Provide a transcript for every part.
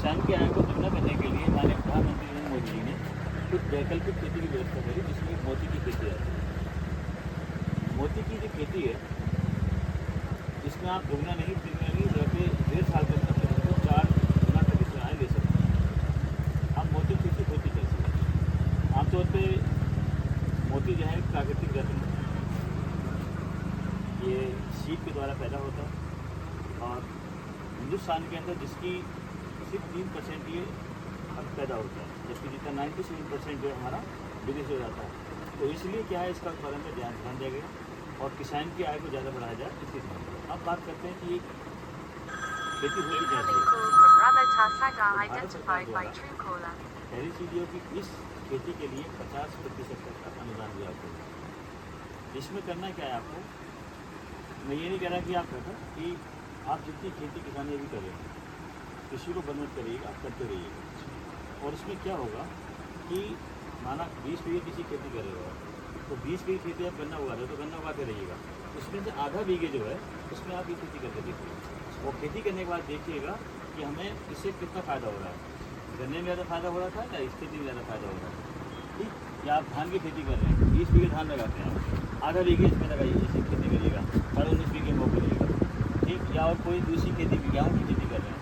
किसान की आय को दुगना करने के लिए माननीय प्रधानमंत्री नरेंद्र मोदी जी ने कुछ वैकल्पिक खेती की व्यवस्था करी, जिसमें मोती की खेती आती है। मोती की जो खेती है इसमें आप दुगना नहीं तिगना नहीं जबकि 1.5 साल के अंदर तो 4 गुना तक इसमें आय ले सकते हैं। अब मोती की खेती होती कैसी है? आमतौर पे मोती जो है प्राकृतिक रत्न है, ये सीप के द्वारा पैदा होता है और हिंदुस्तान के अंदर जिसकी सिर्फ 3% ये पैदा होता है, जबकि जितना 97% जो हमारा विदेश हो जाता है। तो इसलिए क्या है, इसका उत्पादन पर ध्यान दिया गया और किसान की आय को ज़्यादा बढ़ाया जाए इसी तरह। अब बात करते हैं कि ये खेती होती कैसे है। पहली चीज़ ये कि इस खेती के लिए 50% तक का अनुदान दिया आपको। इसमें करना क्या है आपको, मैं ये नहीं कह रहा कि आप कहते कि आप जितनी खेती किसानी भी करें, कृषि को बंद मत करिएगा, आप करते रहिएगा। और इसमें क्या होगा कि माना 20 बीघे किसी खेती कर रहे हो तो 20 बीघे खेती आप गन्ना उगा रहे हो तो गन्ना उगाते रहिएगा। उसमें से आधा बीघे जो है उसमें आप ये खेती करके देखिए और खेती करने के बाद देखिएगा कि हमें इससे कितना फ़ायदा हो रहा है। गन्ने में ज़्यादा फ़ायदा हो रहा था या इस खेती में ज़्यादा फ़ायदा हो रहा है। ठीक, या आप धान की खेती कर रहे हैं, 20 बीघे धान लगाते हैं, आधा बीघे इसमें लगाइए, इसी खेती करिएगा, 19 बीघे में करिएगा। ठीक, या और कोई दूसरी खेती भी गेहूँ की खेती कर रहे हैं,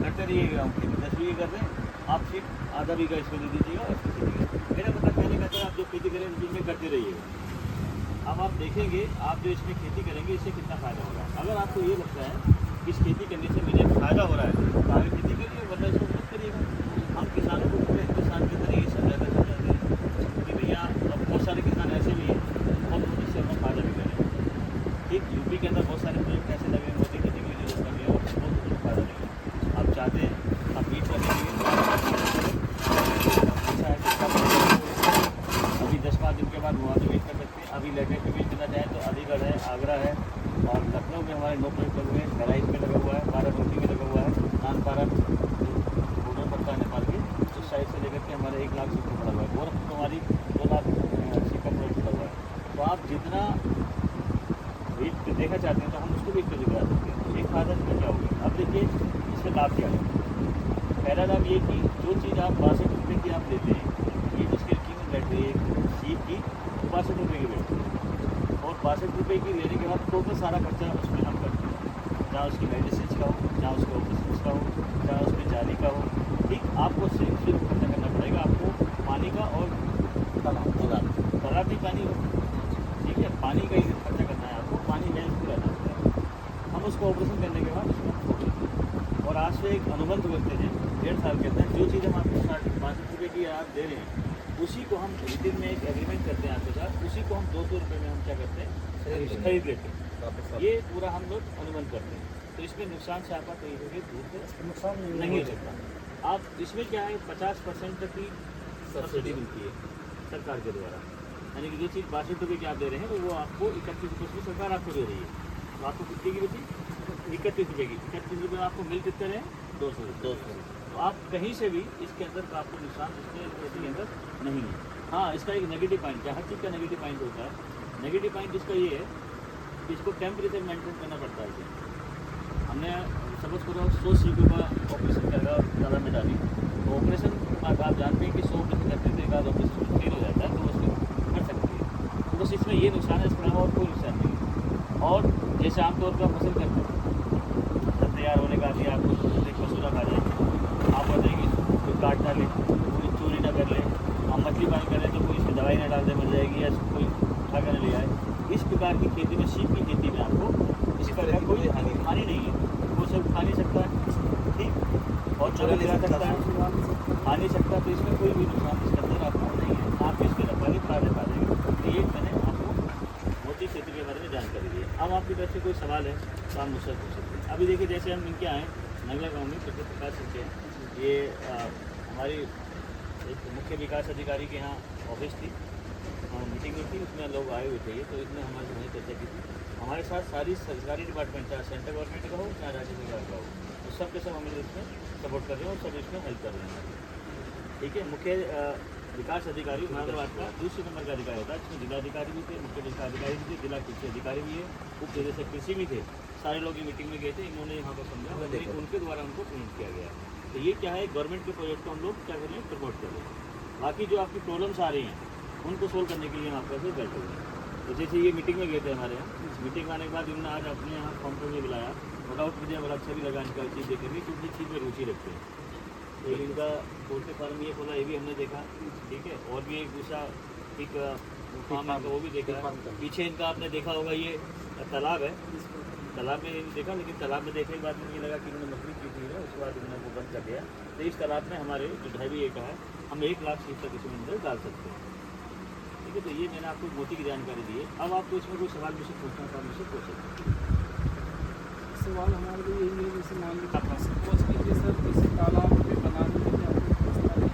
करते रहिए गेहूँ की खेती, 10 बीघे कर रहे हैं, आप सिर्फ आधा बीघा इसको दे दीजिएगा और इसकी खेती करें। मेरा मतलब कहने का है आप जो खेती करें उसी में करते रहिएगा। अब आप देखेंगे आप जो इसमें खेती करेंगे इससे कितना फ़ायदा होगा। अगर आपको ये लगता है कि इस खेती करने से मुझे फ़ायदा हो रहा है तो आगे खेती करिए, वरना इसको मत करिएगा। हम किसानों को पूरे हिंदुस्तान के अंदर ये समझाते समझाते हैं कि भैया अब बहुत सारे किसान ऐसे भी हैं और इससे अपना फ़ायदा भी करें। ठीक, यूपी के अंदर बहुत सारे प्रोजेक्ट ऐसे लगे हैं मोदी खेती के लिए जो लगे और बहुत कुछ फ़ायदा लगे। आप चाहते हैं आप बीट करने के लिए अभी 10-5 दिन के बाद वहाँ से वेट कर सकते हैं। अभी लेटर पे वेट करना चाहें तो अलीगढ़ है, आगरा है और लखनऊ में हमारे 9 प्रोजेक्ट लगे हुए हैं, बहराइच में लगा हुआ है, बाराबंकी में लगा हुआ है, नानपारा बॉर्डर पड़ता है नेपाल के उस साइड से लेकर के हमारे 1 लाख सीट पड़ा हुआ है, गोरखपुर तो हमारी 2 लाख सीट का प्रोजेक्ट पड़ा हुआ है। तो आप जितना वेट देखना चाहते हैं तो हम उसको वेट कर दिखा सकते हैं। एक फायदा इसमें क्या होगा, अब देखिए इसमें लाभ क्या है। पहला लाभ ये कि जो चीज़ आप 62 रुपये की आप लेते हैं, ये जिसकी कीमत बैठ रही है सीप की 62 रुपये की बैठती है और 62 रुपये की लेने के बाद टोटल सारा खर्चा उसमें हम करते हैं, जहाँ उसकी मेडिसिन का हो, जहाँ उसके ऑपरेशन का हो, जहाँ उसमें जाली का हो। ठीक, आपको सिर्फ खर्चा करना पड़ेगा, आपको पानी का और तालाब भी पानी हो, ठीक है, पानी का ही खर्चा करना है आपको, पानी में उसको रहना पड़ेगा। हम उसको ऑपरेशन करने के बाद उसमें और आज से एक अनुबंध करते हैं 1.5 साल के अंदर जो चीज़ हम आपको 62 रुपये की आप दे रहे हैं उसी को हम रिटेल में एक एग्रीमेंट करते हैं आपके साथ, उसी को हम 200 रुपये में हम क्या करते हैं खरीद लेते हैं। ये पूरा हम लोग अनुबंध करते हैं, तो इसमें नुकसान से आपका कहीं भी दूर से नुकसान नहीं हो सकता। आप इसमें क्या है 50% तक की सब्सिडी मिलती है सरकार के द्वारा, यानी कि जो चीज़ 62 रुपये की आप दे रहे हैं तो वो आपको 31 रुपये में सरकार आपको दे रही है। तो आपको कितने की बची 31 रुपये की, 31 रुपये में आपको मिल कितने रहे 200 रुपये। तो आप कहीं से भी इसके अंदर का आपको नुकसान इसके अंदर नहीं है। हाँ, इसका एक नेगेटिव पॉइंट है, हर चीज़ का नेगेटिव पॉइंट होता है। नेगेटिव पॉइंट इसका ये है कि इसको टेम्परेचर मेंटेन करना पड़ता है। इसे हमने सपोज करो 100 सीपी का ऑपरेशन करेगा ज़्यादा में डाली तो ऑपरेशन आप जानते हैं कि 100 ऑपरेशन करने के बाद ऑपरेशन फेल हो जाता है तो उसको कर सकती है। तो बस इसमें ये नुकसान है, इसके अलावा और कोई नुकसान नहीं है। और जैसे आमतौर पर फसल करते हैं तैयार होने का भी आपको एक मसूरा खा जाएगी, आप बताएंगे कोई काट ना ले, कोई चोरी ना कर ले, हम मछली पालन करें तो कोई इसमें दवाई ना डाल दे मर जाएगी या कोई उठा कर ले आए। इस प्रकार की खेती में सीप की खेती में आपको इस प्रकार कोई हानि नहीं है, वो सब खा नहीं सकता है, ठीक, और चोरी ले सकता है, खा नहीं सकता, तो इसमें कोई भी नुकसान इसके अंदर आपको नहीं है। आप इसके रखवाली फायदे पा देंगे। तो ये मैंने आपको मोती खेती के बारे में जानकारी दी है। अब आपकी तरफ से कोई सवाल है तो आप मुझसे पूछ सकते हैं। अभी देखिए जैसे हम इनके आए नगला गाँव में डॉक्टर प्रकाश सिंह के, ये हमारी एक मुख्य विकास अधिकारी के यहाँ ऑफिस थी, मीटिंग में थी, उसमें लोग आए हुए थे। तो इसमें हमारे वहीं चर्चा की थी। हमारे साथ सारी सरकारी डिपार्टमेंट, चाहे सेंट्रल गवर्नमेंट का हो चाहे राज्य सरकार का हो, तो सब के सब हमें इसमें सपोर्ट कर रहे हैं और सब इसमें हेल्प कर रहे हैं। ठीक है, मुख्य विकास अधिकारी औरंगाबाद का दूसरे नंबर का अधिकारी होता है, जिसमें जिलाधिकारी भी थे, मुख्य विकास अधिकारी भी थे, जिला कृषि अधिकारी भी है, उप निदेशक कृषि भी थे। सारे लोग ये मीटिंग में गए थे, इन्होंने यहाँ पर समझा, उनके द्वारा उनको पेमेंट किया गया। तो ये क्या है, गवर्नमेंट के प्रोजेक्ट को हम लोग क्या कर रहे हैं, प्रमोट कर रहे हैं। बाकी जो आपकी प्रॉब्लम्स आ रही हैं उनको सोल्व करने के लिए हम आपके साथ बैठे हुए हैं। तो जैसे ये मीटिंग में गए थे हमारे यहाँ, मीटिंग आने के बाद इन्होंने आज अपने यहाँ फॉर्म पर भी बुलाया। नो डाउट मुझे बड़ा अच्छा भी लगा इनका चीज़ देखेंगे क्योंकि चीज़ में रुचि रखते हैं। एक इनका पोल्ट्री फार्म ये खोला, ये भी हमने देखा, ठीक है। और भी एक दूसरा एक फार्म है तो वो भी देखा। पीछे इनका आपने देखा होगा ये तालाब है, तालाब में नहीं देखा, लेकिन तालाब में देखने के बाद मुझे लगा कि इन्होंने मछली की थी, उसके बाद इन्होंने वो बंद कर दिया। तो इस तालाब में हमारे जो 2.5 एकड़ है, हम 1 लाख सीट तक इसमें अंदर डाल सकते हैं, ठीक है। तो ये मैंने आपको मोती की जानकारी दी है। अब आपको इसमें कोई सवाल मुझसे पूछना था, मुझसे पूछ सकते हैं। सवाल हमारे लिए यही है, जैसे मान लीजिए सपोज कीजिए सर, किसी तालाब में बनाने के लिए आपको फैसला नहीं,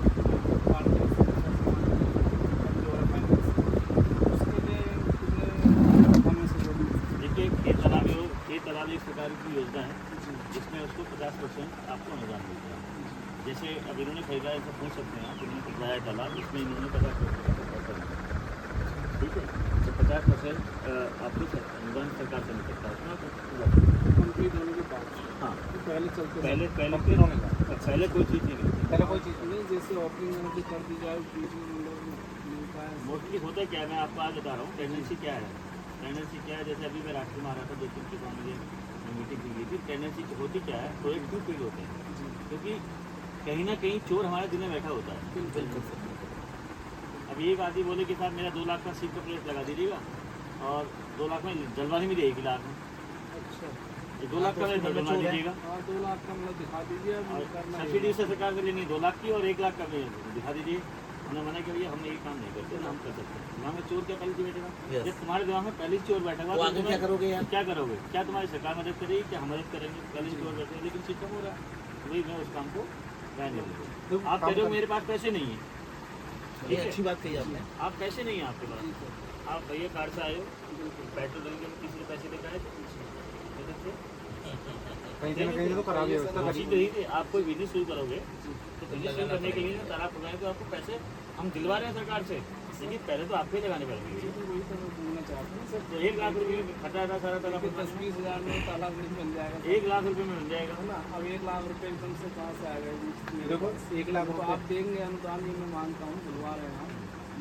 उसके लिए हमें से देखिए ये तालाब एक सरकार की योजना है जिसमें उसको 50% आपको अनुदान मिलता है। जैसे अब इन्होंने खरीदा है, पूछ सकते हैं आप, इन्होंने खरीदा है तालाब, इसमें इन्होंने 50%, ठीक है। तो 50% आपको अनुदान सरकार से मिल सकता है उसमें कंप्लीट होने के बाद। हाँ, पहले चलते पहले कोई चीज़ नहीं मिलती, पहले कोई चीज़ नहीं, जैसे ओपनिंग में कर दी जाए बीच में मिलता है। मोस्टली होता क्या है, मैं आपको आज बता रहा हूँ टेंडेंसी क्या है। टेंडेंसी क्या है, जैसे अभी मैं राष्ट्रीय में आ रहा था 2-3 के बाद मुझे मीटिंग की गई थी। टेंडेंसी होती क्या है, प्रोजेक्ट क्यों फील होते हैं, क्योंकि कहीं ना कहीं चोर हमारे दिल में बैठा होता है। अब एक आदमी बोले कि साहब मेरा 2 लाख का सीट का प्लेस लगा दीजिएगा और 2 लाख में जलवानी भी देगी लाख में। अच्छा, 2 लाख का बनवा दीजिएगा, 2 लाख का मतलब दिखा दीजिए। सब्सिडी से सरकार से लेनी 2 लाख की और 1 लाख का भी दिखा दीजिए। उन्होंने मना किया, भैया हम ये काम नहीं करते, हम कर सकते हैं। दिमाग में चोर क्या पहले से बैठेगा, जब तुम्हारे दिमाग में पहले चोर बैठा हुआ तो क्या करोगे यार, क्या करोगे, क्या तुम्हारी सरकार मदद करेगी, क्या हम मदद करेंगे, पहले चोर बैठे हैं। लेकिन सिस्टम हो रहा है, वही मैं उस काम को रहने दूँगा। आप कह रहे हो मेरे पास पैसे नहीं है, ये अच्छी बात कही आपने। आप पैसे नहीं है आपके पास, आप भैया कार्ड से आए हो, पेट्रोल डल के किसी से पैसे लेकर आए कहीं तो करा दिया आप कोई बिजनेस शुरू करोगे तो बिजनेस शुरू करने के लिए तालाब खुलवाएं तो आपको पैसे हम दिलवा रहे हैं सरकार से, लेकिन पहले तो आपको ही लगाने पड़ेंगे। वही तो मैं बोलना चाहता हूँ सर, तो 1 लाख रुपये में खटा था सारा तालाब, 10-20 हज़ार में तालाब नहीं बन जाएगा 1 लाख रुपये में मिल जाएगा है ना। अब 1 लाख रुपये एकदम से कहाँ से आएगा? देखो 1 लाख तो आप देंगे अनुदान, ये मैं मानता हूँ, बुलवा रहे हैं हम,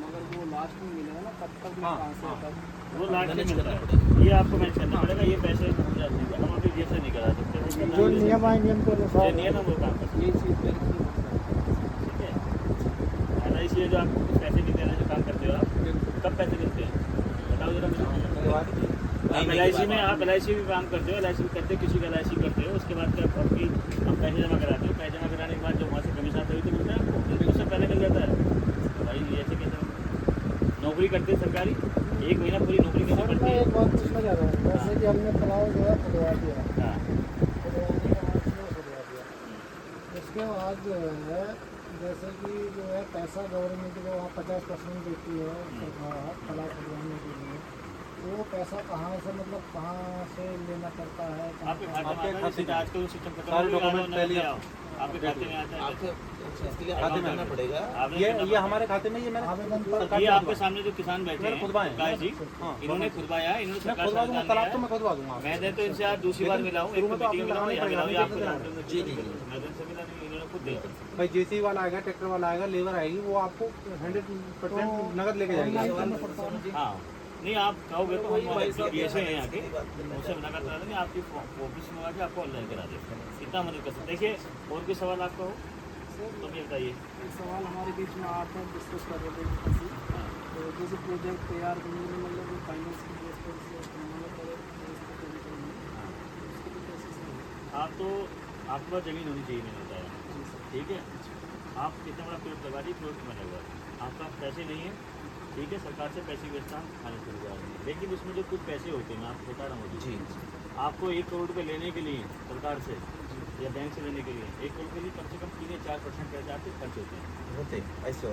मगर वो लास्ट में मिलेगा ना, तब तक मैं कहाँ से तब वो लास्ट में मिलता है। ये आपको मैच करना पड़ेगा, ये पैसे हम जाते हैं, हम अभी जैसे नहीं करा सकते, जो नियम है नियम के अनुसार नियम है वो काम करते हैं, ये चीज़ मेरे लिए ठीक है। LIC है जो आपको कुछ पैसे नहीं दे रहे, जो काम करते हो आप, कब पैसे मिलते हैं बताओ जरा मुझे। आप LIC में भी काम करते हो, LIC करते हो, किसी का LIC करते हो, उसके बाद जब आपकी आप पैसे जमा कराते हो, पैसे जमा कराने के बाद जब वहाँ से कमीशन आता है तो मिलता है आपको, उससे पहले मिल जाता है। तो भाई ऐसे कैसे नौकरी करते हैं सरकारी, 1 महीना पूरी नौकरी करनी पड़ती है। एक बात पूछना चाह रहा हूँ, जैसे कि हमने तालाब जो है खुदवा दिया, हाँ, उसके बाद जो है जैसे कि जो है पैसा गवर्नमेंट को वहाँ 50% देती है सरकार तालाब खुदवाने के लिए, तो वो पैसा कहाँ से, मतलब कहाँ से लेना पड़ता है? आपके खाते में आता है, आजकल सिस्टम खत्म सारे हो गया, डॉक्यूमेंट पहले आपके खाते में आता है। आपके इसके लिए खाते में आना पड़ेगा। आपने ये हमारे खाते में, ये मैंने आवेदन सरकार ये से आपके सामने जो किसान बैठे हैं खुदवाए गाय जी, हाँ, इन्होंने खुदवाया, इन्होंने मैं सरकार खुदवा से दूंगा, अनुदान तालाब लिया तो है। मैं खुदवा दूंगा। मैं तो इनसे आज दूसरी बार मिला हूँ, एक शुरू में तो मीटिंग में मिला हूँ, यहाँ मिला हूँ, आपको जी जी मैं तो इनसे मिला नहीं, इन्होंने खुद दिया। भाई जेसीबी वाला आएगा, ट्रैक्टर वाला आएगा, लेबर आएगी, वो आपको 100% नगद लेके जाएगी। हाँ, नहीं आप कहोगे तो हम ऐसे हैं यहाँ के, उनसे मना करता नहीं, आपकी ऑफिस में आके आपको ऑनलाइन करा दे, इतना मदद कर सकते। देखिए और कोई सवाल आपका हो तो ये बताइए। एक सवाल हमारे बीच में आता है, डिस्कस कर रहे थे किसी, तो जैसे प्रोजेक्ट तैयार करने में मतलब फाइनेंस की बेस पर से आप तो आपके पास ज़मीन होनी चाहिए, मैंने बताया, ठीक है। आप कितना बड़ा प्लॉट लगा दी, प्लॉट बना हुआ है, आपके पास पैसे नहीं है, ठीक है, सरकार से पैसे व्यवस्था खाने शुरू कर रही है, लेकिन उसमें जो कुछ पैसे होते हैं, मैं आपको बता रहा हूँ जी, आपको 1 करोड़ रुपये लेने के लिए सरकार से या बैंक से लेने के लिए 1 करोड़ के लिए कम से कम 3 या 4% पैसे आपके खर्च होते हैं ऐसे